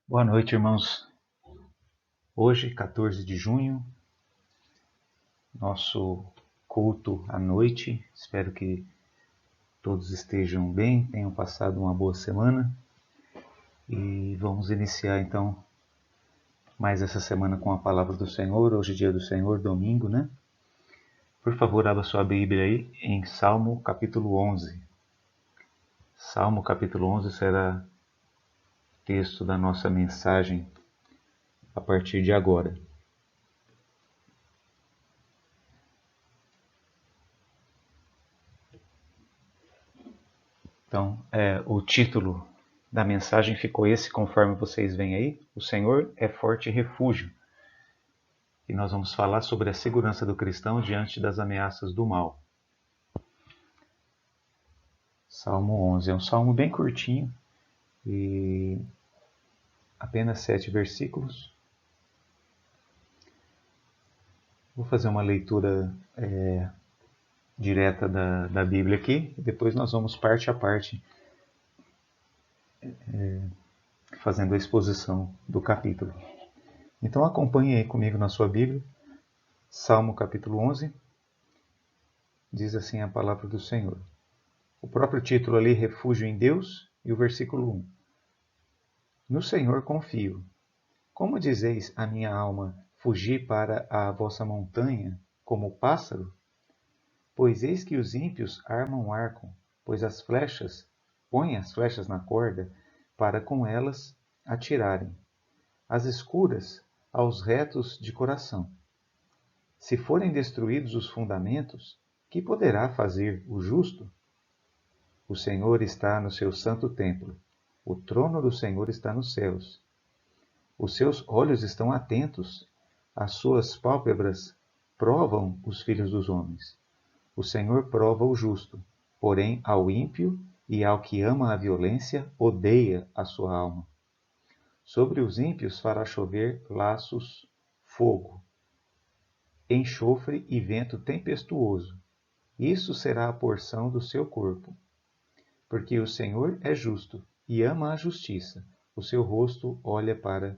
Boa noite, irmãos. Hoje, 14 de junho, nosso culto à noite. Espero que todos estejam bem, tenham passado uma boa semana. E vamos iniciar então mais essa semana com a palavra do Senhor. Hoje é dia do Senhor, domingo, né? Por favor, abra sua Bíblia aí em Salmo capítulo 11. Salmo capítulo 11 será texto da nossa mensagem a partir de agora. Então, o título da mensagem ficou esse, conforme vocês veem aí. O Senhor é forte refúgio. E nós vamos falar sobre a segurança do cristão diante das ameaças do mal. Salmo 11 é um salmo bem curtinho e apenas 7 versículos. Vou fazer uma leitura direta da Bíblia aqui e depois nós vamos parte a parte fazendo a exposição do capítulo. Então acompanhe aí comigo na sua Bíblia, Salmo capítulo 11, diz assim a palavra do Senhor. O próprio título ali, Refúgio em Deus, e o versículo 1. No Senhor confio. Como dizeis a minha alma, fugi para a vossa montanha, como o pássaro? Pois eis que os ímpios armam arco, põem as flechas na corda, para com elas atirarem. As escuras aos retos de coração. Se forem destruídos os fundamentos, que poderá fazer o justo? O Senhor está no seu santo templo. O trono do Senhor está nos céus. Os seus olhos estão atentos, as suas pálpebras provam os filhos dos homens. O Senhor prova o justo, porém ao ímpio e ao que ama a violência odeia a sua alma. Sobre os ímpios fará chover laços, fogo, enxofre e vento tempestuoso. Isso será a porção do seu corpo. Porque o Senhor é justo e ama a justiça. O seu rosto olha para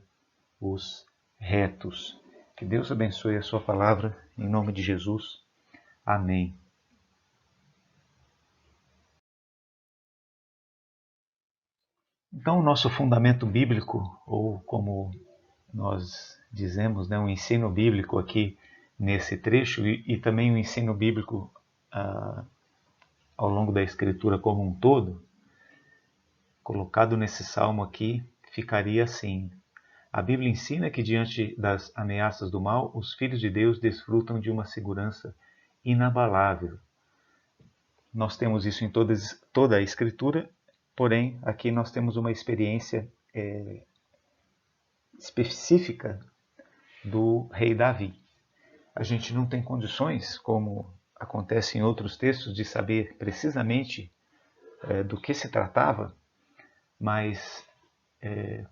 os retos. Que Deus abençoe a sua palavra, em nome de Jesus. Amém. Então, o nosso fundamento bíblico, ou como nós dizemos, né, o ensino bíblico aqui nesse trecho, e também o ensino bíblico ao longo da Escritura como um todo, colocado nesse salmo aqui, ficaria assim. A Bíblia ensina que diante das ameaças do mal, os filhos de Deus desfrutam de uma segurança inabalável. Nós temos isso em toda a Escritura, porém aqui nós temos uma experiência específica do rei Davi. A gente não tem condições, como acontece em outros textos, de saber precisamente do que se tratava, mas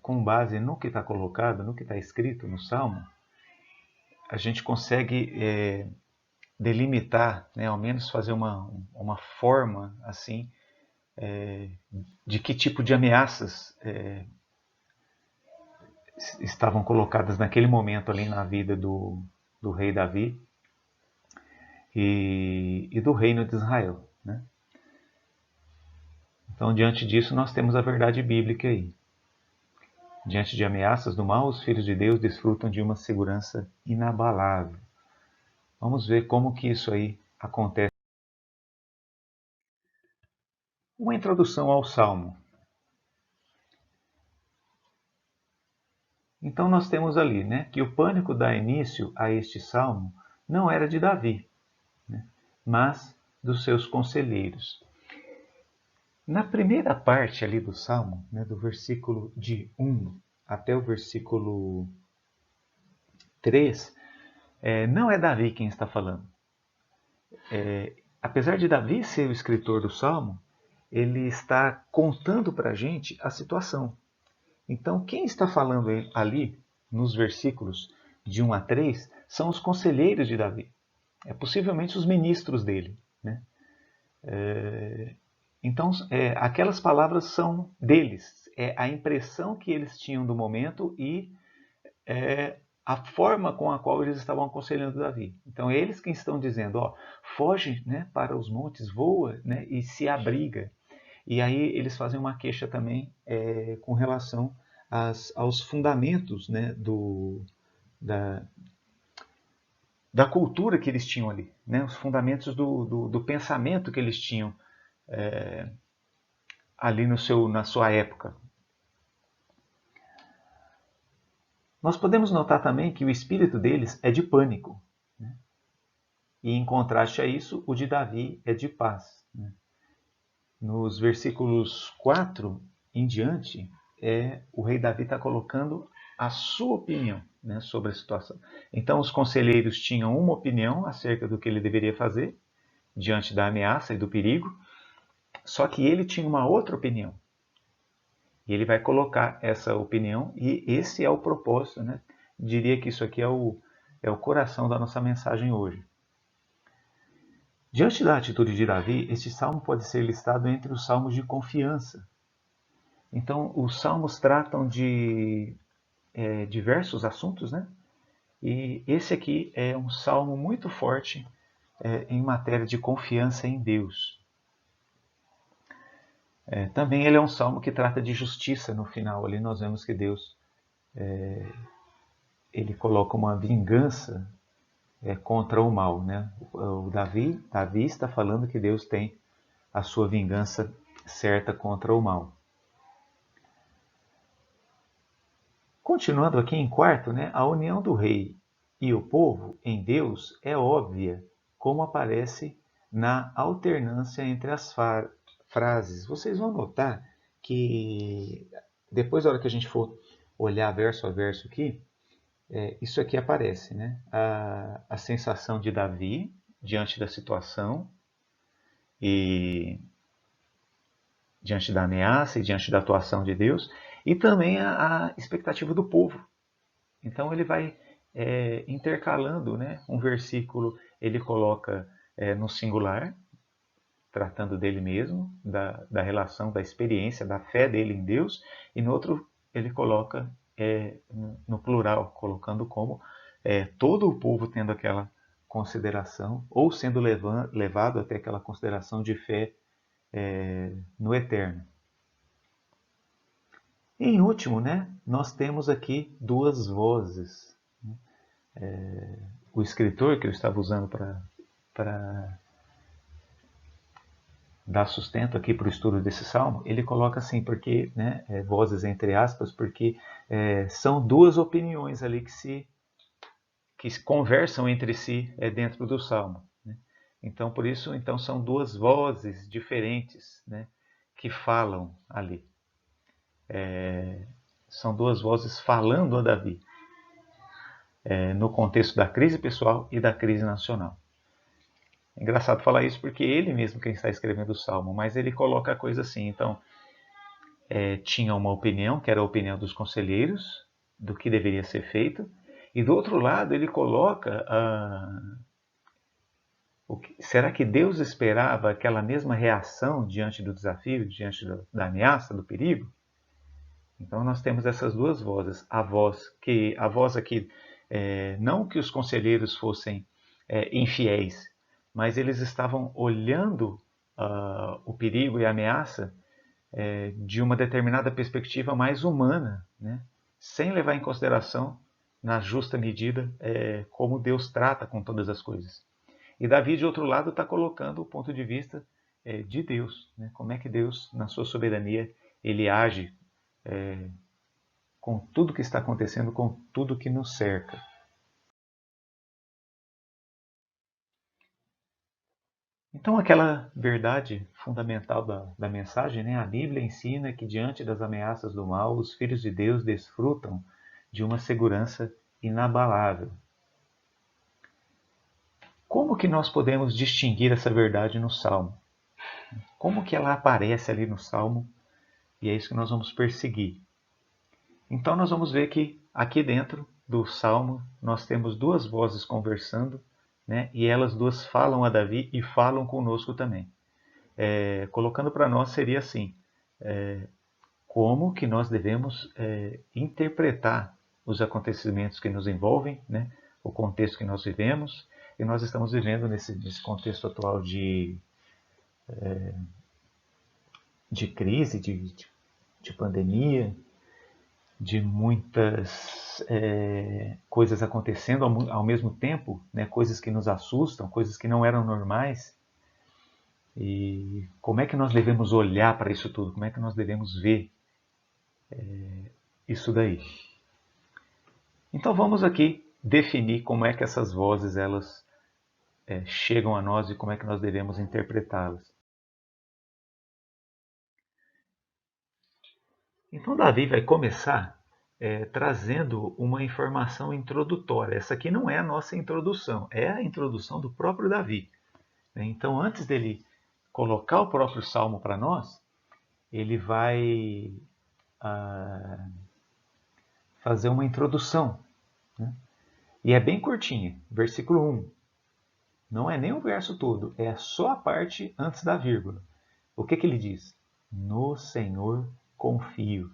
com base no que está colocado, no que está escrito no Salmo, a gente consegue delimitar, né, ao menos fazer uma forma assim de que tipo de ameaças estavam colocadas naquele momento ali na vida do rei Davi e do reino de Israel, né? Então, diante disso, nós temos a verdade bíblica aí. Diante de ameaças do mal, os filhos de Deus desfrutam de uma segurança inabalável. Vamos ver como que isso aí acontece. Uma introdução ao Salmo. Então nós temos ali, né, que o pânico dá início a este Salmo não era de Davi, né, mas dos seus conselheiros. Na primeira parte ali do Salmo, né, do versículo de 1 até o versículo 3, não é Davi quem está falando. Apesar de Davi ser o escritor do Salmo, ele está contando para a gente a situação. Então, quem está falando ali, nos versículos de 1 a 3, são os conselheiros de Davi. Possivelmente os ministros dele, né? Então, aquelas palavras são deles. é a impressão que eles tinham do momento e a forma com a qual eles estavam aconselhando Davi. Então, eles que estão dizendo, ó, foge, né, para os montes, voa, né, e se abriga. E aí eles fazem uma queixa também com relação aos fundamentos, né, da cultura que eles tinham ali, né, os fundamentos do pensamento que eles tinham ali na sua época. Nós podemos notar também que o espírito deles é de pânico, né? E em contraste a isso, o de Davi é de paz, né? Nos versículos 4 em diante, o rei Davi está colocando a sua opinião, né, sobre a situação. Então, os conselheiros tinham uma opinião acerca do que ele deveria fazer diante da ameaça e do perigo, só que ele tinha uma outra opinião. E ele vai colocar essa opinião, e esse é o propósito, né? Diria que isso aqui é o coração da nossa mensagem hoje. Diante da atitude de Davi, este salmo pode ser listado entre os salmos de confiança. Então, os salmos tratam de diversos assuntos, né? E esse aqui é um salmo muito forte em matéria de confiança em Deus. Também ele é um salmo que trata de justiça no final. Ali nós vemos que Deus ele coloca uma vingança contra o mal, né? O Davi está falando que Deus tem a sua vingança certa contra o mal. Continuando aqui em quarto, né, a união do rei e o povo em Deus é óbvia, como aparece na alternância entre as frases. Vocês vão notar que depois, na hora que a gente for olhar verso a verso aqui, isso aqui aparece, né? A sensação de Davi diante da situação e diante da ameaça e diante da atuação de Deus, e também a expectativa do povo. Então ele vai intercalando, né? Um versículo ele coloca no singular, tratando dele mesmo, da relação, da experiência, da fé dele em Deus, e no outro ele coloca no plural, colocando como todo o povo tendo aquela consideração, ou sendo levado até aquela consideração de fé no eterno. Em último, né, nós temos aqui duas vozes. O escritor que eu estava usando para dar sustento aqui para o estudo desse salmo, ele coloca assim, porque, né, vozes entre aspas, porque são duas opiniões ali que se conversam entre si dentro do salmo, né? Então, por isso, então são duas vozes diferentes, né, que falam ali. São duas vozes falando a Davi, no contexto da crise pessoal e da crise nacional. É engraçado falar isso porque ele mesmo quem está escrevendo o salmo, mas ele coloca a coisa assim. Então, tinha uma opinião, que era a opinião dos conselheiros, do que deveria ser feito, e do outro lado ele coloca será que Deus esperava aquela mesma reação diante do desafio, diante da ameaça, do perigo? Então nós temos essas duas vozes. A voz aqui, não que os conselheiros fossem infiéis, mas eles estavam olhando o perigo e a ameaça de uma determinada perspectiva mais humana, né? Sem levar em consideração, na justa medida, como Deus trata com todas as coisas. E Davi, de outro lado, está colocando o ponto de vista de Deus, né? Como é que Deus, na sua soberania, ele age com tudo que está acontecendo, com tudo que nos cerca. Então, aquela verdade fundamental da mensagem, né? A Bíblia ensina que diante das ameaças do mal, os filhos de Deus desfrutam de uma segurança inabalável. Como que nós podemos distinguir essa verdade no Salmo? Como que ela aparece ali no Salmo? E é isso que nós vamos perseguir. Então nós vamos ver que aqui dentro do Salmo nós temos duas vozes conversando, né? E elas duas falam a Davi e falam conosco também. Colocando para nós seria assim, como que nós devemos interpretar os acontecimentos que nos envolvem, né? O contexto que nós vivemos, e nós estamos vivendo nesse contexto atual de crise, de pandemia, de muitas coisas acontecendo ao mesmo tempo, né? Coisas que nos assustam, coisas que não eram normais. E como é que nós devemos olhar para isso tudo? Como é que nós devemos ver isso daí? Então vamos aqui definir como é que essas vozes elas chegam a nós e como é que nós devemos interpretá-las. Então Davi vai começar trazendo uma informação introdutória. Essa aqui não é a nossa introdução, é a introdução do próprio Davi. Então antes dele colocar o próprio salmo para nós, ele vai fazer uma introdução. Né? E é bem curtinha, versículo 1. Não é nem o verso todo, é só a parte antes da vírgula. O que ele diz? No Senhor confio.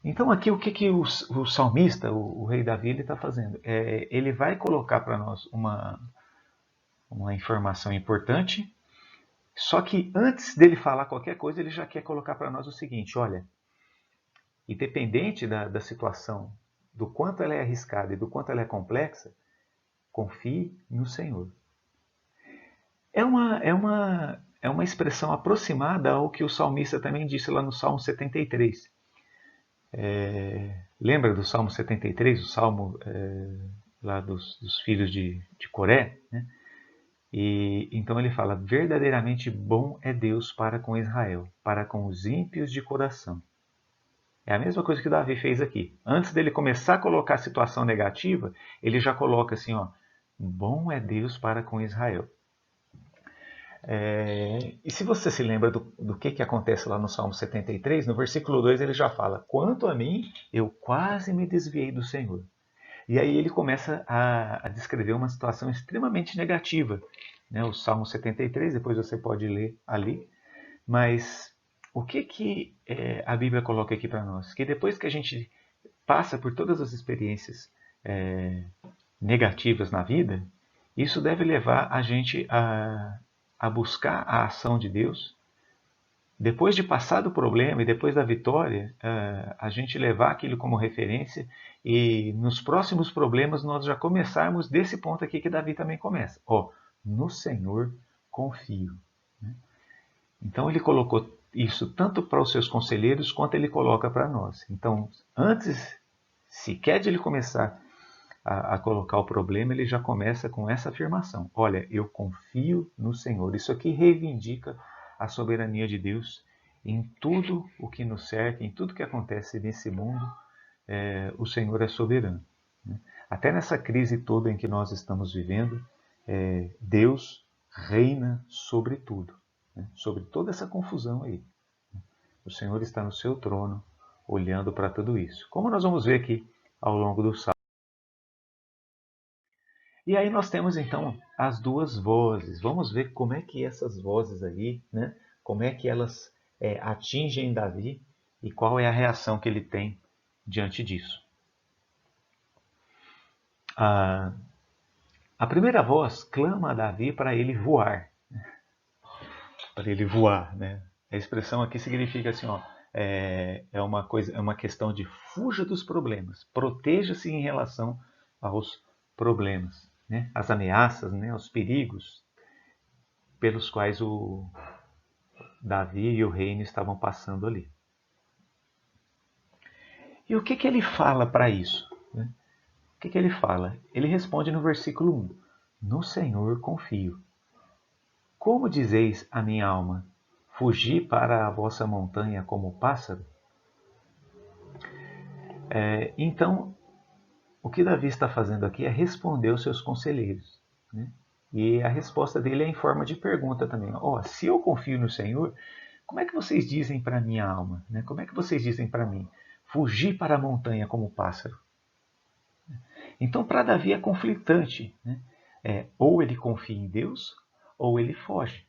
Então aqui o que o salmista, o rei Davi, ele está fazendo? Ele vai colocar para nós uma informação importante, só que antes dele falar qualquer coisa, ele já quer colocar para nós o seguinte, olha, independente da situação, do quanto ela é arriscada e do quanto ela é complexa, confie no Senhor. É uma expressão aproximada ao que o salmista também disse lá no Salmo 73. Lembra do Salmo 73, o Salmo lá dos filhos de Coré? Né? E então ele fala, verdadeiramente bom é Deus para com Israel, para com os ímpios de coração. É a mesma coisa que Davi fez aqui. Antes dele começar a colocar a situação negativa, ele já coloca assim, ó, bom é Deus para com Israel. E se você se lembra do que acontece lá no Salmo 73, no versículo 2 ele já fala, quanto a mim, eu quase me desviei do Senhor. E aí ele começa a descrever uma situação extremamente negativa. Né? O Salmo 73, depois você pode ler ali. Mas o que a Bíblia coloca aqui para nós? Que depois que a gente passa por todas as experiências negativas na vida, isso deve levar a gente a buscar a ação de Deus. Depois de passar do problema e depois da vitória, a gente levar aquilo como referência e nos próximos problemas nós já começarmos desse ponto aqui que Davi também começa. No Senhor confio. Então ele colocou isso tanto para os seus conselheiros quanto ele coloca para nós. Então, antes sequer de ele começar a colocar o problema, ele já começa com essa afirmação. Olha, eu confio no Senhor. Isso aqui reivindica a soberania de Deus em tudo o que nos cerca, em tudo que acontece nesse mundo, o Senhor é soberano. Até nessa crise toda em que nós estamos vivendo, Deus reina sobre tudo, sobre toda essa confusão aí. O Senhor está no seu trono, olhando para tudo isso. Como nós vamos ver aqui ao longo do Salmo. E aí nós temos então as duas vozes. Vamos ver como é que essas vozes aí, né, como é que elas atingem Davi e qual é a reação que ele tem diante disso. A primeira voz clama a Davi para ele voar. Para ele voar, né? A expressão aqui significa assim, é uma questão de fuja dos problemas, proteja-se em relação aos problemas, né? As ameaças, né? Os perigos pelos quais o Davi e o reino estavam passando ali. E o que ele fala para isso? Né? O que ele fala? Ele responde no versículo 1, no Senhor confio. Como dizeis a minha alma, fugi para a vossa montanha como pássaro? Então, o que Davi está fazendo aqui é responder aos seus conselheiros. Né? E a resposta dele é em forma de pergunta também. Se eu confio no Senhor, como é que vocês dizem para a minha alma? Né? Como é que vocês dizem para mim? Fugir para a montanha como pássaro. Então, para Davi é conflitante. Né? Ou ele confia em Deus, ou ele foge.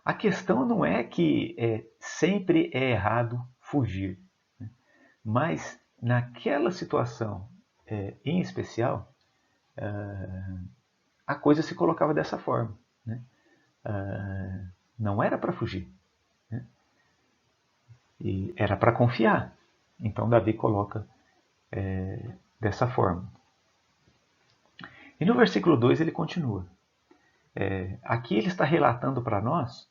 A questão não é que sempre é errado fugir, né? Mas naquela situação em especial, a coisa se colocava dessa forma, né? Não era para fugir, né? E era para confiar. Então Davi coloca dessa forma. E no versículo 2 ele continua. Aqui ele está relatando para nós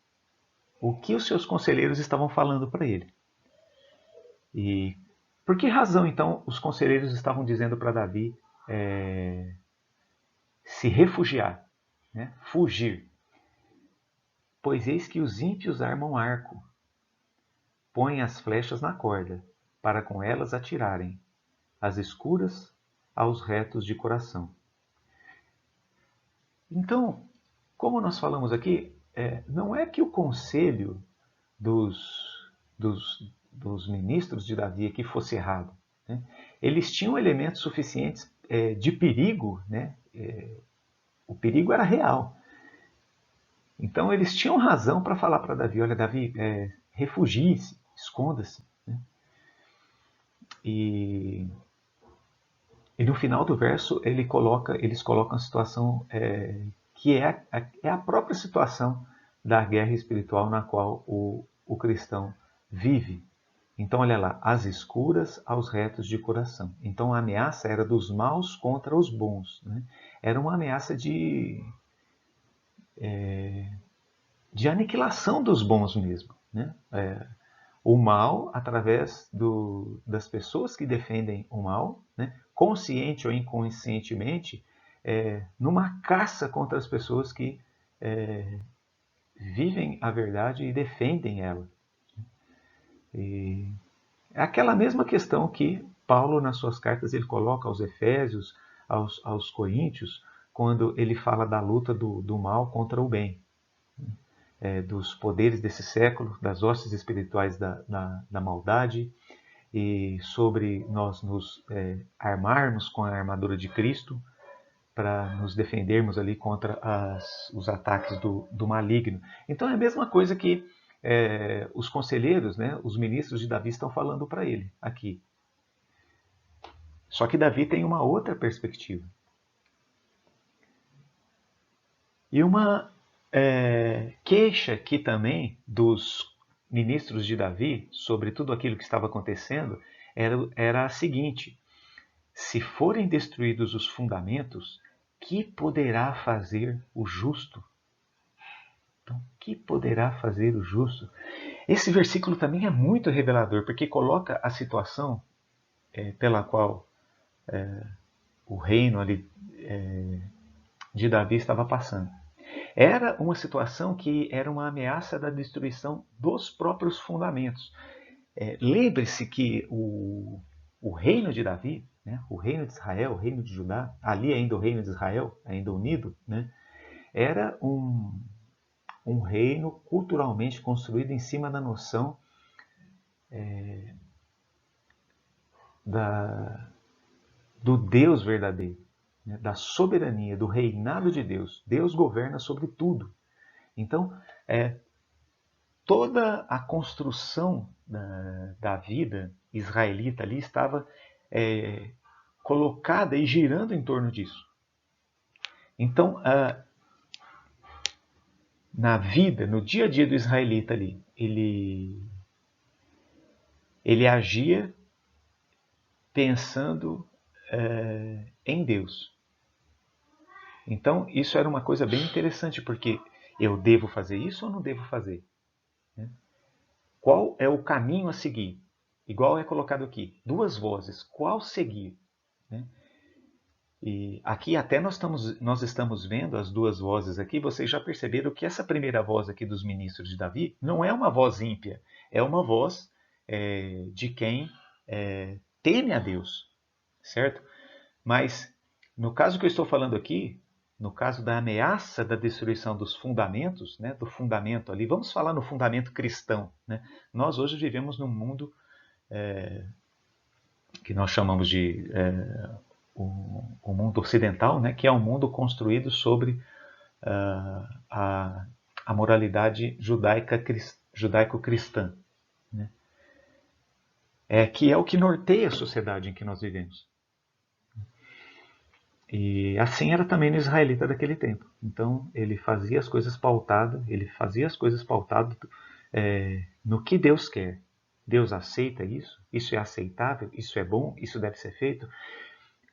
o que os seus conselheiros estavam falando para ele. E por que razão, então, os conselheiros estavam dizendo para Davi se refugiar, né? Fugir? Pois eis que os ímpios armam arco, põem as flechas na corda, para com elas atirarem, as escuras aos retos de coração. Então, como nós falamos aqui, não é que o conselho dos ministros de Davi aqui fosse errado, né? Eles tinham elementos suficientes de perigo, né? O perigo era real. Então eles tinham razão para falar para Davi, olha Davi, refugie-se, esconda-se, né? E no final do verso eles colocam a situação que é a própria situação da guerra espiritual na qual o cristão vive. Então olha lá, as escuras aos retos de coração. Então a ameaça era dos maus contra os bons, né? Era uma ameaça de aniquilação dos bons mesmo, né? O mal através das pessoas que defendem o mal, né? Consciente ou inconscientemente, numa caça contra as pessoas que vivem a verdade e defendem ela. E é aquela mesma questão que Paulo, nas suas cartas, ele coloca aos Efésios, aos Coríntios, quando ele fala da luta do mal contra o bem. Dos poderes desse século, das hostes espirituais da maldade, e sobre nós nos armarmos com a armadura de Cristo para nos defendermos ali contra os ataques do maligno. Então é a mesma coisa que os conselheiros, né, os ministros de Davi estão falando para ele aqui. Só que Davi tem uma outra perspectiva. E uma queixa aqui também dos ministros de Davi sobre tudo aquilo que estava acontecendo era a seguinte: se forem destruídos os fundamentos, que poderá fazer o justo? Então, que poderá fazer o justo? Esse versículo também é muito revelador, porque coloca a situação pela qual o reino ali, de Davi estava passando. Era uma situação que era uma ameaça da destruição dos próprios fundamentos. Lembre-se que o reino de Davi, né, o reino de Israel, o reino de Judá, ali ainda o reino de Israel, ainda unido, né, era um reino culturalmente construído em cima da noção do Deus verdadeiro, né, da soberania, do reinado de Deus. Deus governa sobre tudo. Então, toda a construção da vida israelita ali estava colocada e girando em torno disso. Então, na vida, no dia a dia do israelita ali, ele agia pensando em Deus. Então, isso era uma coisa bem interessante, porque eu devo fazer isso ou não devo fazer? Qual é o caminho a seguir? Igual é colocado aqui, duas vozes, qual seguir? E aqui até nós estamos vendo as duas vozes aqui, vocês já perceberam que essa primeira voz aqui dos ministros de Davi não é uma voz ímpia, é uma voz de quem teme a Deus, certo? Mas no caso que eu estou falando aqui, no caso da ameaça da destruição dos fundamentos, né, do fundamento ali, vamos falar no fundamento cristão, né? Nós hoje vivemos num mundo que nós chamamos de o mundo ocidental, né, que é um mundo construído sobre a a moralidade judaico-cristã, né? Que é o que norteia a sociedade em que nós vivemos. E assim era também no israelita daquele tempo. Então ele fazia as coisas pautado, no que Deus quer. Deus aceita isso? Isso é aceitável? Isso é bom? Isso deve ser feito?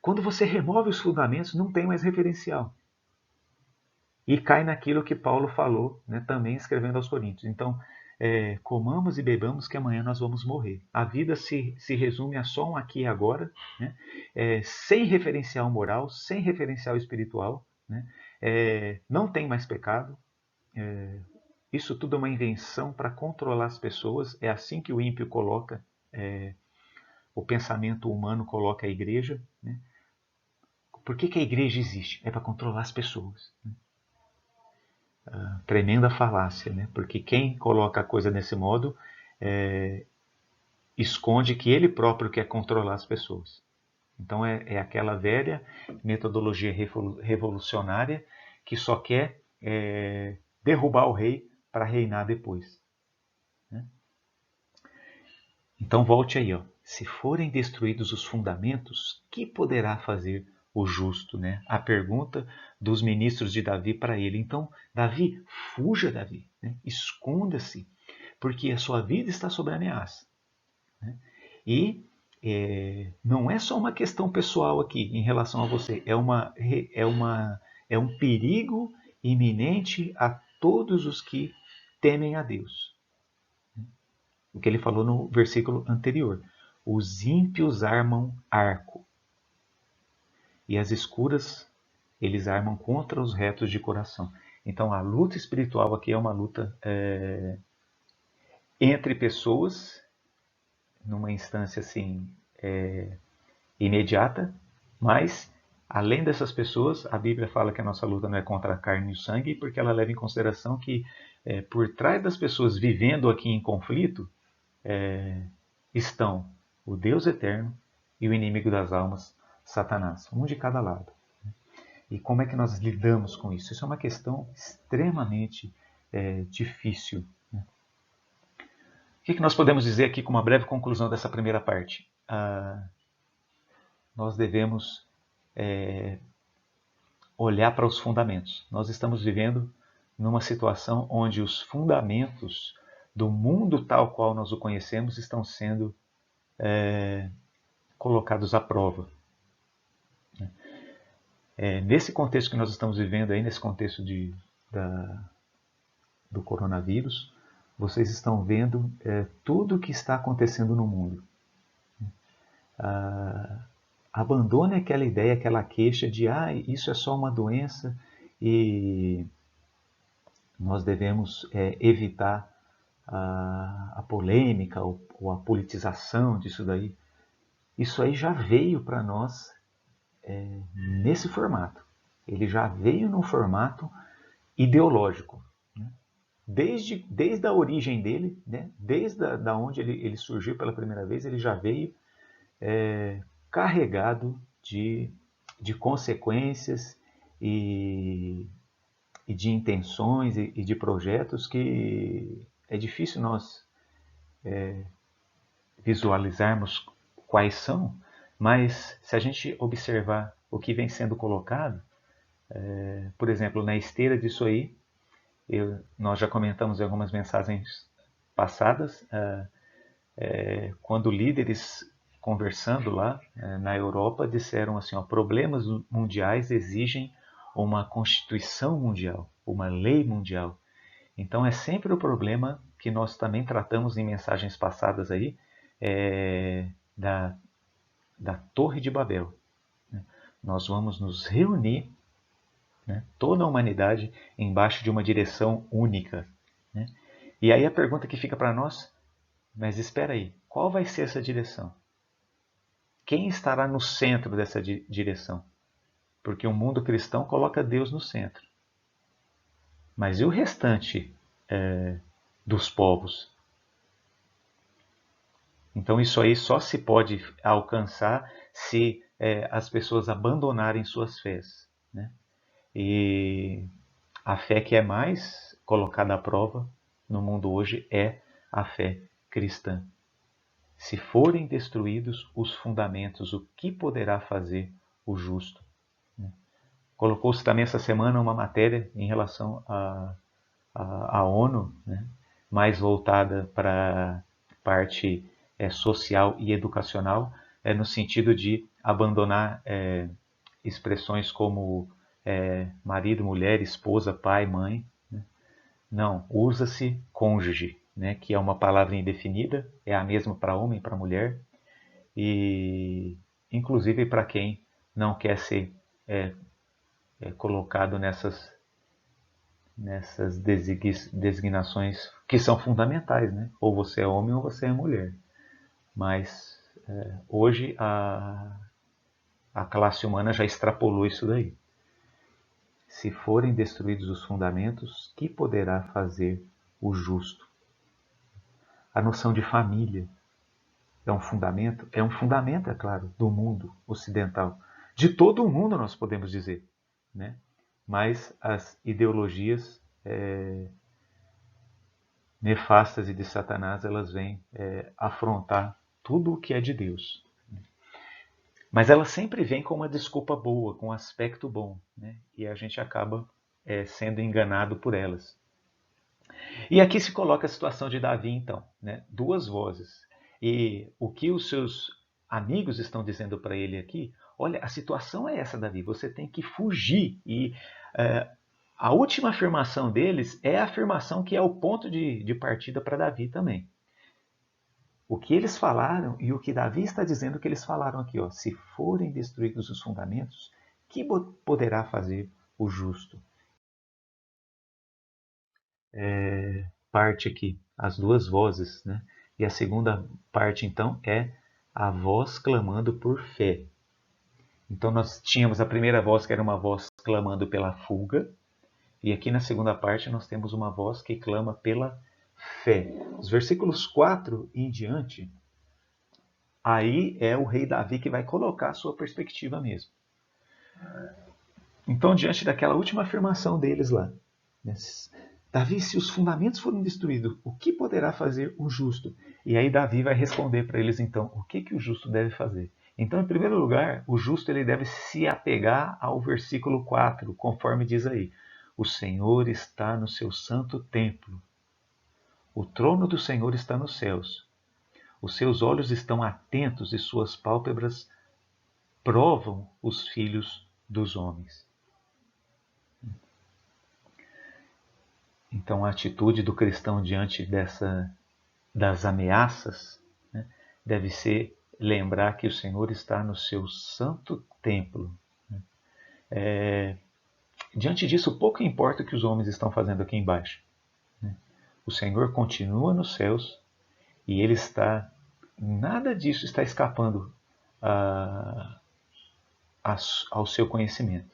Quando você remove os fundamentos, não tem mais referencial. E cai naquilo que Paulo falou, né, também escrevendo aos Coríntios. Então, comamos e bebamos que amanhã nós vamos morrer. A vida se resume a só um aqui e agora, né, sem referencial moral, sem referencial espiritual, né, não tem mais pecado. Isso tudo é uma invenção para controlar as pessoas. É assim que o ímpio coloca, o pensamento humano coloca a igreja. Né? Por que a igreja existe? É para controlar as pessoas. Né? Tremenda falácia, né? Porque quem coloca a coisa desse modo esconde que ele próprio quer controlar as pessoas. Então é aquela velha metodologia revolucionária que só quer derrubar o rei para reinar depois. Né? Então volte aí, ó. Se forem destruídos os fundamentos, que poderá fazer o justo? Né? A pergunta dos ministros de Davi para ele. Então, Davi, fuja, Davi. Né? Esconda-se, porque a sua vida está sob ameaça. Né? E não é só uma questão pessoal aqui em relação a você. É um perigo iminente a todos os que temem a Deus. O que ele falou no versículo anterior. Os ímpios armam arco, e as escuras eles armam contra os retos de coração. Então a luta espiritual aqui é uma luta entre pessoas, numa instância assim imediata, mas além dessas pessoas, a Bíblia fala que a nossa luta não é contra a carne e o sangue, porque ela leva em consideração que por trás das pessoas vivendo aqui em conflito estão o Deus eterno e o inimigo das almas, Satanás, um de cada lado. E como é que nós lidamos com isso? Isso é uma questão extremamente difícil. Né? O que nós podemos dizer aqui com uma breve conclusão dessa primeira parte? Nós devemos olhar para os fundamentos. Nós estamos vivendo numa situação onde os fundamentos do mundo tal qual nós o conhecemos estão sendo colocados à prova. Nesse contexto que nós estamos vivendo aí, nesse contexto do coronavírus, vocês estão vendo tudo o que está acontecendo no mundo. Abandone aquela ideia, aquela queixa de isso é só uma doença e nós devemos evitar a polêmica ou a politização disso daí. Isso aí já veio para nós nesse formato. Ele já veio num formato ideológico. Né? Desde a origem dele, né? Desde onde ele surgiu pela primeira vez, ele já veio carregado de consequências e de intenções e de projetos que é difícil nós visualizarmos quais são, mas se a gente observar o que vem sendo colocado, por exemplo, na esteira disso aí, nós já comentamos em algumas mensagens passadas, quando líderes conversando lá na Europa disseram assim, problemas mundiais exigem uma constituição mundial, uma lei mundial. Então é sempre o problema que nós também tratamos em mensagens passadas aí, da Torre de Babel. Né? Nós vamos nos reunir, né, toda a humanidade, embaixo de uma direção única. Né? E aí a pergunta que fica para nós, mas espera aí, qual vai ser essa direção? Quem estará no centro dessa direção? Porque o mundo cristão coloca Deus no centro. Mas e o restante dos povos? Então isso aí só se pode alcançar se as pessoas abandonarem suas fés. Né? E a fé que é mais colocada à prova no mundo hoje é a fé cristã. Se forem destruídos os fundamentos, o que poderá fazer o justo? Colocou-se também essa semana uma matéria em relação à ONU, né, mais voltada para a parte social e educacional, no sentido de abandonar expressões como marido, mulher, esposa, pai, mãe. Né? Não, usa-se cônjuge, né, que é uma palavra indefinida, é a mesma para homem e para mulher, e inclusive para quem não quer ser colocado nessas designações que são fundamentais, né? Ou você é homem ou você é mulher. Mas hoje a classe humana já extrapolou isso daí. Se forem destruídos os fundamentos, que poderá fazer o justo? A noção de família é um fundamento? É um fundamento, é claro, do mundo ocidental. De todo o mundo, nós podemos dizer, né? Mas as ideologias nefastas e de Satanás, elas vêm afrontar tudo o que é de Deus. Mas elas sempre vêm com uma desculpa boa, com um aspecto bom, né? E a gente acaba sendo enganado por elas. E aqui se coloca a situação de Davi, então, né? Duas vozes. E o que os seus amigos estão dizendo para ele aqui, olha, a situação é essa, Davi, você tem que fugir. E a última afirmação deles é a afirmação que é o ponto de partida para Davi também. O que eles falaram e o que Davi está dizendo que eles falaram aqui, ó, se forem destruídos os fundamentos, que poderá fazer o justo? Parte aqui, as duas vozes, né? E a segunda parte, então, é a voz clamando por fé. Então nós tínhamos a primeira voz, que era uma voz clamando pela fuga, e aqui na segunda parte nós temos uma voz que clama pela fé. Os versículos 4 em diante, aí é o rei Davi que vai colocar a sua perspectiva mesmo. Então, diante daquela última afirmação deles lá, né, Davi, se os fundamentos forem destruídos, o que poderá fazer o justo? E aí Davi vai responder para eles, então, o que o justo deve fazer? Então, em primeiro lugar, o justo ele deve se apegar ao versículo 4, conforme diz aí. O Senhor está no seu santo templo. O trono do Senhor está nos céus. Os seus olhos estão atentos e suas pálpebras provam os filhos dos homens. Então, a atitude do cristão diante das ameaças, né, deve ser lembrar que o Senhor está no seu santo templo. Diante disso, pouco importa o que os homens estão fazendo aqui embaixo. O Senhor continua nos céus e Ele está... Nada disso está escapando ao seu conhecimento.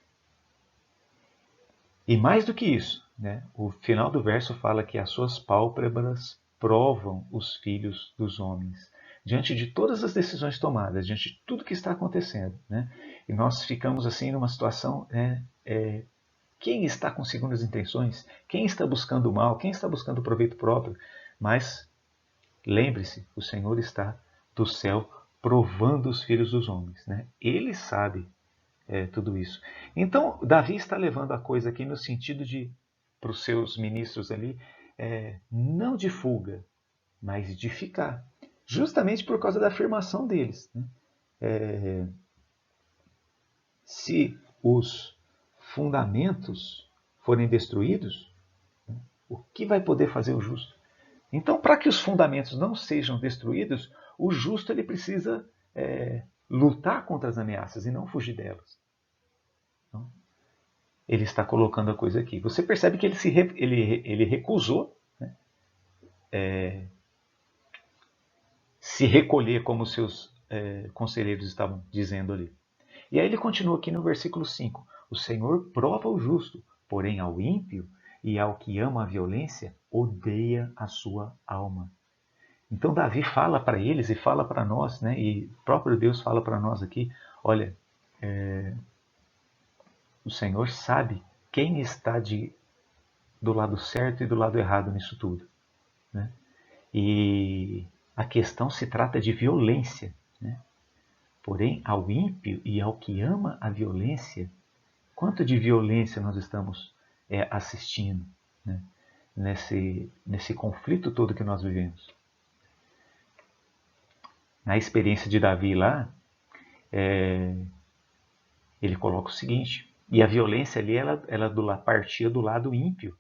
E mais do que isso, né, o final do verso fala que as suas pálpebras provam os filhos dos homens. Diante de todas as decisões tomadas, diante de tudo que está acontecendo, né, e nós ficamos assim numa situação, quem está com segundas intenções, quem está buscando o mal, quem está buscando o proveito próprio, mas lembre-se, o Senhor está do céu provando os filhos dos homens, né? Ele sabe tudo isso. Então, Davi está levando a coisa aqui no sentido de, para os seus ministros ali, não de fuga, mas de ficar. Justamente por causa da afirmação deles. Né? Se os fundamentos forem destruídos, né, o que vai poder fazer o justo? Então, para que os fundamentos não sejam destruídos, o justo ele precisa lutar contra as ameaças e não fugir delas. Então, ele está colocando a coisa aqui. Você percebe que ele recusou, né, se recolher como os seus conselheiros estavam dizendo ali. E aí ele continua aqui no versículo 5. O Senhor prova o justo, porém ao ímpio e ao que ama a violência, odeia a sua alma. Então Davi fala para eles e fala para nós, né, e o próprio Deus fala para nós aqui, olha, o Senhor sabe quem está do lado certo e do lado errado nisso tudo, né? E a questão se trata de violência, né? Porém, ao ímpio e ao que ama a violência, quanto de violência nós estamos assistindo, né? Nesse conflito todo que nós vivemos. Na experiência de Davi lá, ele coloca o seguinte, e a violência ali, ela partia do lado ímpio.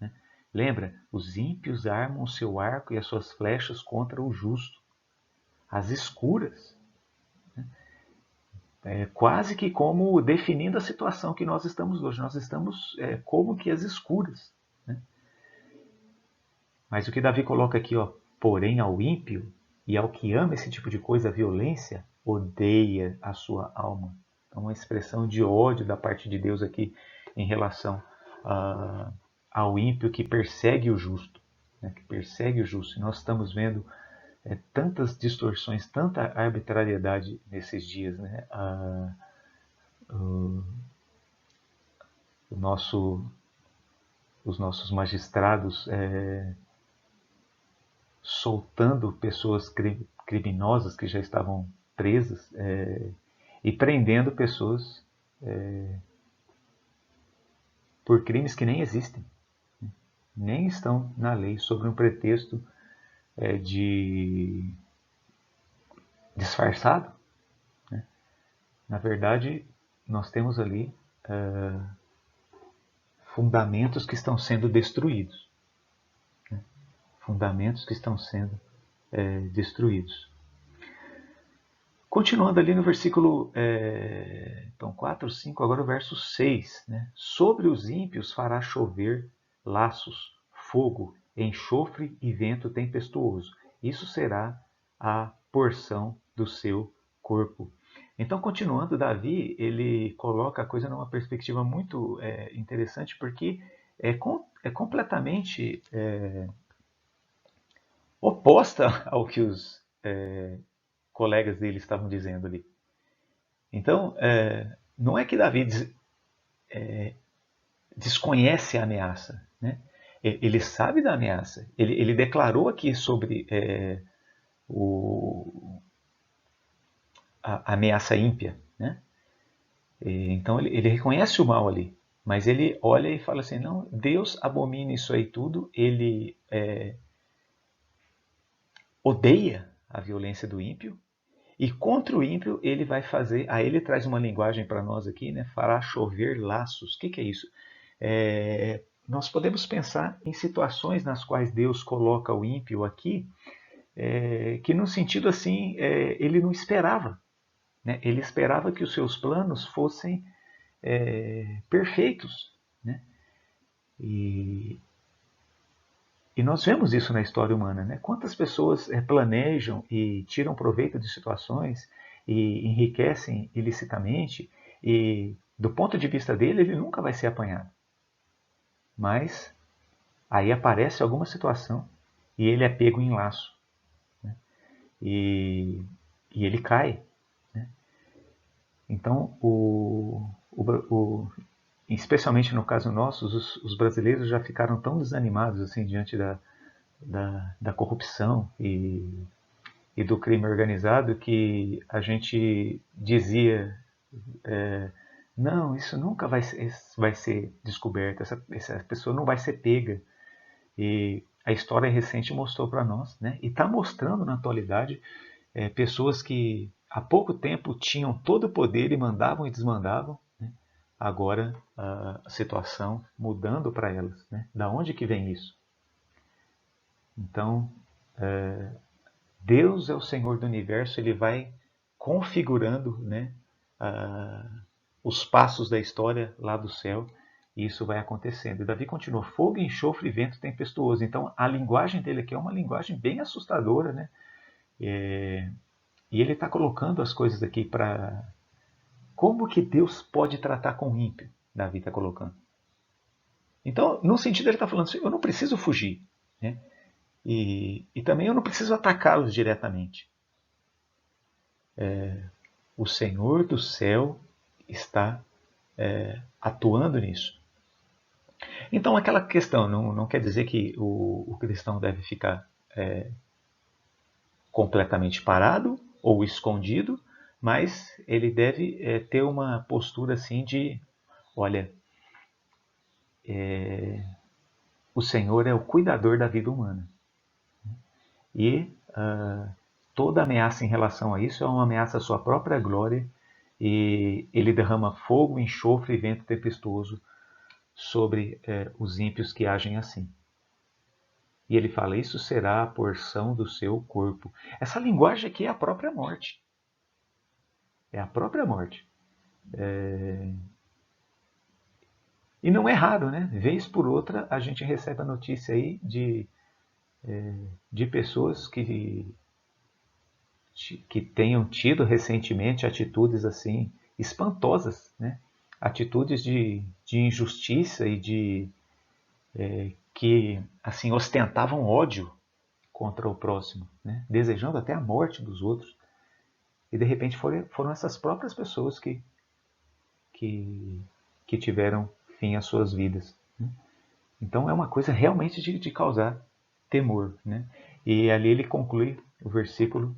Né? Lembra? Os ímpios armam o seu arco e as suas flechas contra o justo. Às escuras. Quase que como definindo a situação que nós estamos hoje. Nós estamos como que às escuras. Né? Mas o que Davi coloca aqui, ó, porém ao ímpio e ao que ama esse tipo de coisa, a violência, odeia a sua alma. Então, uma expressão de ódio da parte de Deus aqui em relação ao ímpio que persegue o justo. Né? Que persegue o justo. E nós estamos vendo tantas distorções, tanta arbitrariedade nesses dias. Né? Os nossos magistrados soltando pessoas criminosas que já estavam presas e prendendo pessoas por crimes que nem existem, nem estão na lei, sob um pretexto de disfarçado. Né? Na verdade, nós temos ali fundamentos que estão sendo destruídos. Né? Fundamentos que estão sendo destruídos. Continuando ali no versículo 4, 5, agora o verso 6. Né? Sobre os ímpios fará chover laços, fogo, enxofre e vento tempestuoso. Isso será a porção do seu corpo. Então, continuando, Davi ele coloca a coisa numa perspectiva muito interessante, porque é completamente oposta ao que os colegas dele estavam dizendo ali. Então, não é que Davi desconhece a ameaça, né? Ele sabe da ameaça. Ele declarou aqui sobre a ameaça ímpia, né? Então ele reconhece o mal ali, mas ele olha e fala assim, não, Deus abomina isso aí tudo, ele odeia a violência do ímpio, e contra o ímpio ele vai fazer, aí ele traz uma linguagem para nós aqui, né? Fará chover laços. O que é isso? Nós podemos pensar em situações nas quais Deus coloca o ímpio aqui, que no sentido assim, ele não esperava. Né? Ele esperava que os seus planos fossem perfeitos. Né? E nós vemos isso na história humana. Né? Quantas pessoas planejam e tiram proveito de situações e enriquecem ilicitamente, e do ponto de vista dele, ele nunca vai ser apanhado. Mas aí aparece alguma situação e ele é pego em laço. Né? E ele cai. Né? Então, especialmente no caso nosso, os brasileiros já ficaram tão desanimados assim diante da corrupção e do crime organizado que a gente dizia não, isso nunca vai ser descoberto, essa pessoa não vai ser pega. E a história recente mostrou para nós, né? E está mostrando na atualidade pessoas que há pouco tempo tinham todo o poder e mandavam e desmandavam, né? Agora a situação mudando para elas. Né? Da onde que vem isso? Então, Deus é o Senhor do universo, ele vai configurando, né, os passos da história lá do céu, e isso vai acontecendo. E Davi continua, fogo, enxofre e vento tempestuoso. Então, a linguagem dele aqui é uma linguagem bem assustadora, né? E ele está colocando as coisas aqui para... Como que Deus pode tratar com o ímpio? Davi está colocando. Então, no sentido, ele está falando assim, eu não preciso fugir. Né? E também eu não preciso atacá-los diretamente. O Senhor do céu está atuando nisso. Então, aquela questão não quer dizer que o cristão deve ficar completamente parado ou escondido, mas ele deve ter uma postura assim de, olha, o Senhor é o cuidador da vida humana. E toda ameaça em relação a isso é uma ameaça à sua própria glória, e ele derrama fogo, enxofre e vento tempestuoso sobre os ímpios que agem assim. E ele fala, isso será a porção do seu corpo. Essa linguagem aqui é a própria morte. É a própria morte. E não é raro, né? Vez por outra, a gente recebe a notícia aí de pessoas que tenham tido recentemente atitudes assim espantosas, né? Atitudes de injustiça e que assim ostentavam ódio contra o próximo, né? Desejando até a morte dos outros. E de repente foram essas próprias pessoas que, que tiveram fim às suas vidas, né? Então é uma coisa realmente de causar temor, né? E ali ele conclui o versículo,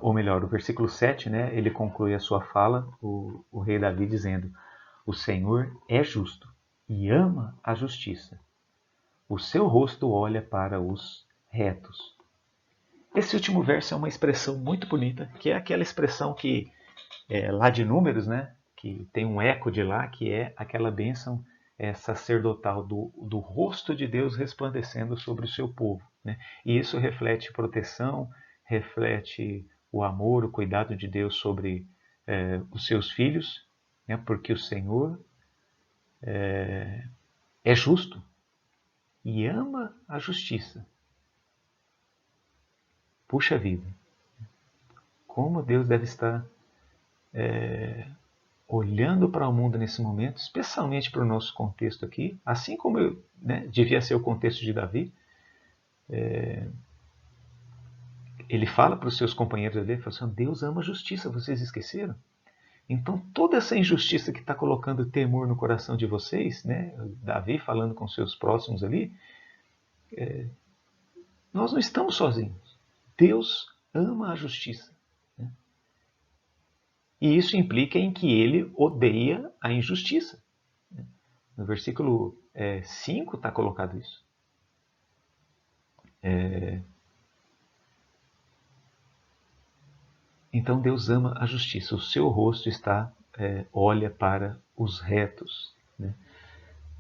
ou melhor, o versículo 7, né? Ele conclui a sua fala, o rei Davi, dizendo: o Senhor é justo e ama a justiça. O seu rosto olha para os retos. Esse último verso é uma expressão muito bonita, que é aquela expressão que lá de Números, né? Que tem um eco de lá, que é aquela bênção sacerdotal do rosto de Deus resplandecendo sobre o seu povo, né? E isso reflete proteção, reflete o amor, o cuidado de Deus sobre os seus filhos, né? Porque o Senhor é justo e ama a justiça. Puxa vida, como Deus deve estar olhando para o mundo nesse momento, especialmente para o nosso contexto aqui, assim como devia ser o contexto de Davi. Ele fala para os seus companheiros ali, ele fala assim, Deus ama a justiça, vocês esqueceram? Então toda essa injustiça que está colocando temor no coração de vocês, né? Davi falando com seus próximos ali, nós não estamos sozinhos. Deus ama a justiça. Né? E isso implica em que ele odeia a injustiça. No versículo 5 está colocado isso. Então Deus ama a justiça. O seu rosto olha para os retos. Né?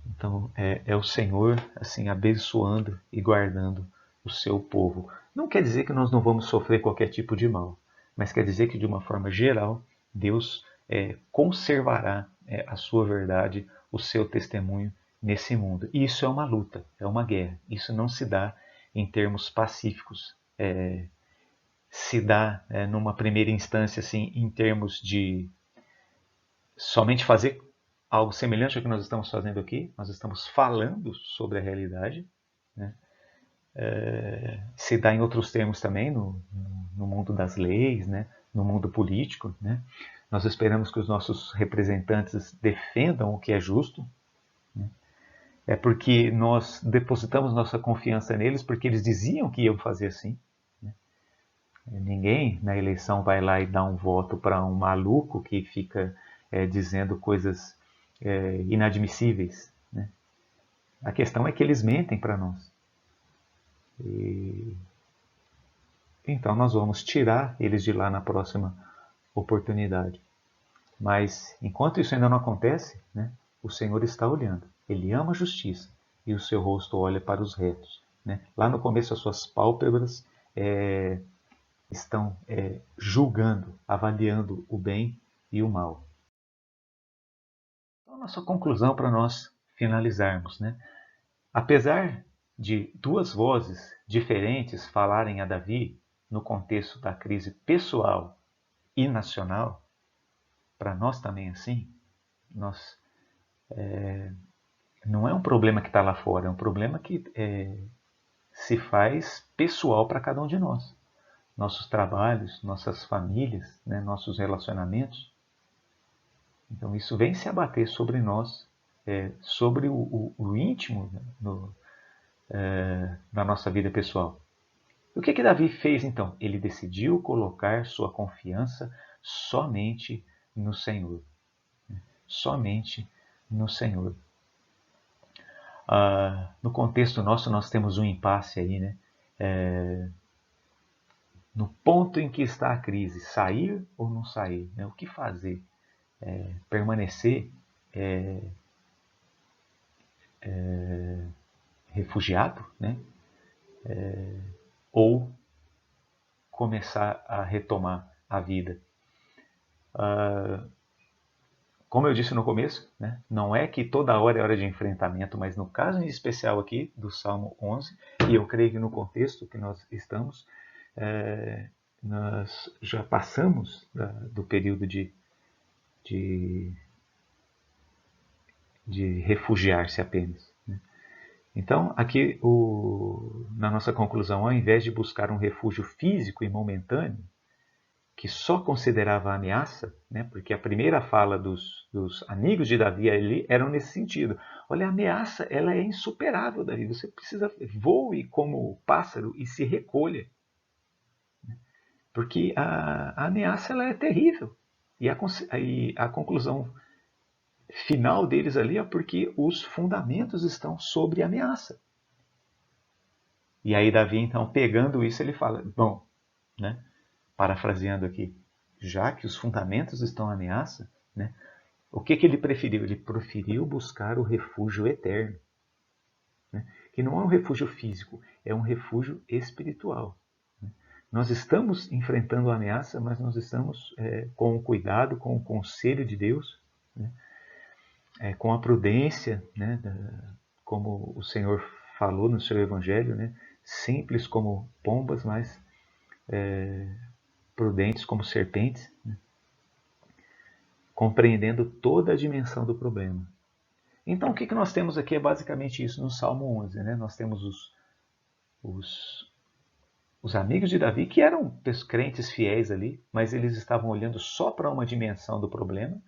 Então é o Senhor assim abençoando e guardando o seu povo. Não quer dizer que nós não vamos sofrer qualquer tipo de mal, mas quer dizer que de uma forma geral Deus conservará a sua verdade, o seu testemunho nesse mundo. E isso é uma luta, é uma guerra. Isso não se dá em termos pacíficos. Se dá numa primeira instância assim, em termos de somente fazer algo semelhante ao que nós estamos fazendo aqui. Nós estamos falando sobre a realidade. Né? Se dá em outros termos também, no mundo das leis, né? No mundo político. Né? Nós esperamos que os nossos representantes defendam o que é justo. Né? É porque nós depositamos nossa confiança neles, porque eles diziam que iam fazer assim. Ninguém na eleição vai lá e dá um voto para um maluco que fica dizendo coisas inadmissíveis. Né? A questão é que eles mentem para nós. Então nós vamos tirar eles de lá na próxima oportunidade. Mas enquanto isso ainda não acontece, né, o Senhor está olhando. Ele ama a justiça e o seu rosto olha para os retos. Né? Lá no começo as suas pálpebras estão julgando, avaliando o bem e o mal. Então, a nossa conclusão para nós finalizarmos, né? Apesar de duas vozes diferentes falarem a Davi no contexto da crise pessoal e nacional, para nós também assim, não é um problema que está lá fora, é um problema que se faz pessoal para cada um de nós. Nossos trabalhos, nossas famílias, né, nossos relacionamentos. Então isso vem se abater sobre nós sobre o íntimo, na nossa vida pessoal. O que Davi fez então? Ele decidiu colocar sua confiança somente no Senhor. Somente no Senhor. No contexto nosso, nós temos um impasse aí, né? No ponto em que está a crise, sair ou não sair? Né? O que fazer? Permanecer refugiado, né? Ou começar a retomar a vida? Como eu disse no começo, né, não é que toda hora é hora de enfrentamento, mas no caso em especial aqui do Salmo 11, e eu creio que no contexto que nós estamos, nós já passamos do período de refugiar-se apenas. Né? Então, aqui na nossa conclusão, ao invés de buscar um refúgio físico e momentâneo, que só considerava a ameaça, né? Porque a primeira fala dos amigos de Davi ali eram nesse sentido. Olha, a ameaça ela é insuperável, Davi. Você precisa voe como pássaro e se recolha. Porque a ameaça ela é terrível. E a conclusão final deles ali é porque os fundamentos estão sobre a ameaça. E aí Davi, então, pegando isso, ele fala, bom, né? Parafraseando aqui, já que os fundamentos estão à ameaça, né, o que ele preferiu? Ele preferiu buscar o refúgio eterno. Né, que não é um refúgio físico, é um refúgio espiritual. Né. Nós estamos enfrentando a ameaça, mas nós estamos com o cuidado, com o conselho de Deus, né, com a prudência, né, como o Senhor falou no seu Evangelho, né, simples como pombas, mas prudentes como serpentes, né, compreendendo toda a dimensão do problema. Então, o que nós temos aqui é basicamente isso no Salmo 11. Né? Nós temos os amigos de Davi, que eram crentes fiéis ali, mas eles estavam olhando só para uma dimensão do problema,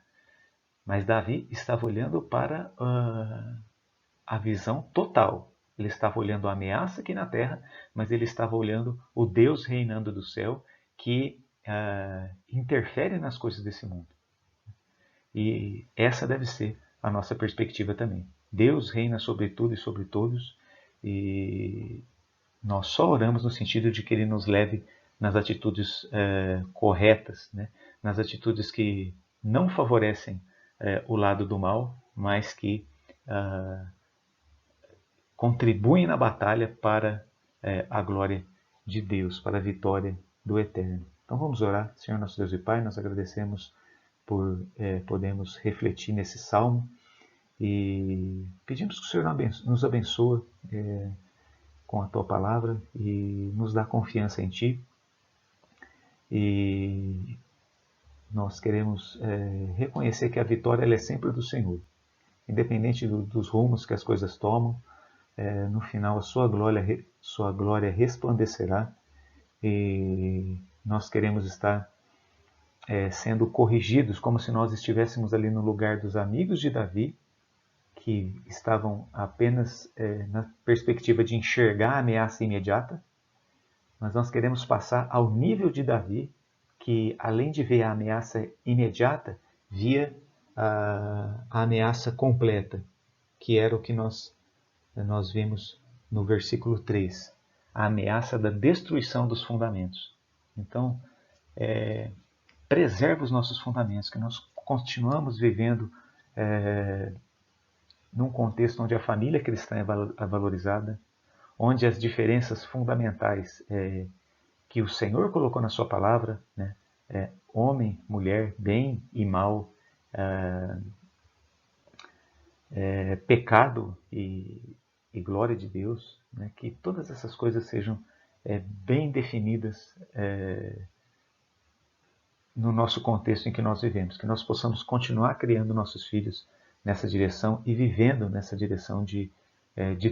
mas Davi estava olhando para a visão total. Ele estava olhando a ameaça aqui na terra, mas ele estava olhando o Deus reinando do céu, que interfere nas coisas desse mundo. E essa deve ser a nossa perspectiva também. Deus reina sobre tudo e sobre todos, e nós só oramos no sentido de que Ele nos leve nas atitudes corretas, né? Nas atitudes que não favorecem o lado do mal, mas que contribuem na batalha para a glória de Deus, para a vitória do Eterno. Então vamos orar. Senhor nosso Deus e Pai, nós agradecemos por podermos refletir nesse salmo e pedimos que o Senhor nos abençoe com a Tua palavra e nos dá confiança em Ti. E nós queremos reconhecer que a vitória ela é sempre do Senhor. Independente dos rumos que as coisas tomam, no final a Sua glória resplandecerá e nós queremos estar sendo corrigidos, como se nós estivéssemos ali no lugar dos amigos de Davi, que estavam apenas na perspectiva de enxergar a ameaça imediata, mas nós queremos passar ao nível de Davi, que além de ver a ameaça imediata, via a ameaça completa, que era o que nós vimos no versículo 3, a ameaça da destruição dos fundamentos. Então, preserva os nossos fundamentos, que nós continuamos vivendo num contexto onde a família cristã é valorizada, onde as diferenças fundamentais que o Senhor colocou na sua palavra, né, homem, mulher, bem e mal, pecado e glória de Deus, né, que todas essas coisas sejam bem definidas no nosso contexto em que nós vivemos, que nós possamos continuar criando nossos filhos nessa direção e vivendo nessa direção de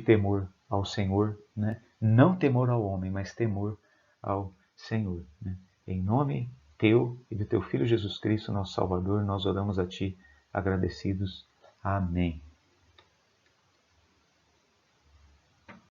temor ao Senhor, né? Não temor ao homem, mas temor ao Senhor. Né? Em nome Teu e do Teu Filho Jesus Cristo, nosso Salvador, nós oramos a Ti agradecidos. Amém.